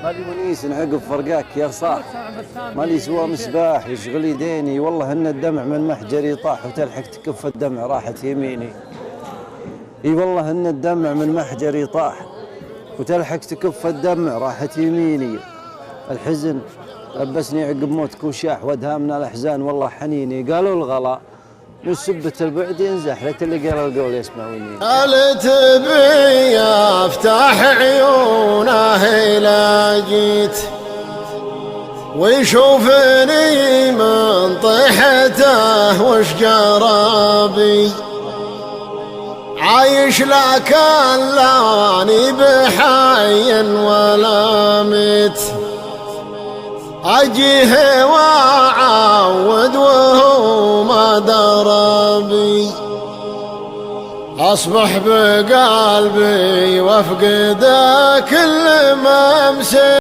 هذه ونيس نعقب فرقاك يا صاح، مالي سوى مصباح يشغل يديني، والله ان الدمع من محجري طاح وتلحق تكف الدمع راحت يميني. اي والله ان الدمع من محجري طاح وتلحق تكف الدمع راحت يميني. الحزن لبسني عقب موتك وشاح وادهامنا الاحزان والله حنيني. قالوا الغلا من سبة البعد ينزح لا تلقى القول يسمعوني. قالت بي افتح عيونه إلى جيت ويشوفني من طيحته وش جرابي، عايش لكن لاني بحي ولا ميت، أجيه وأعود وهو ما دربي، أصبح بقلبي وافقد كل ما امسك.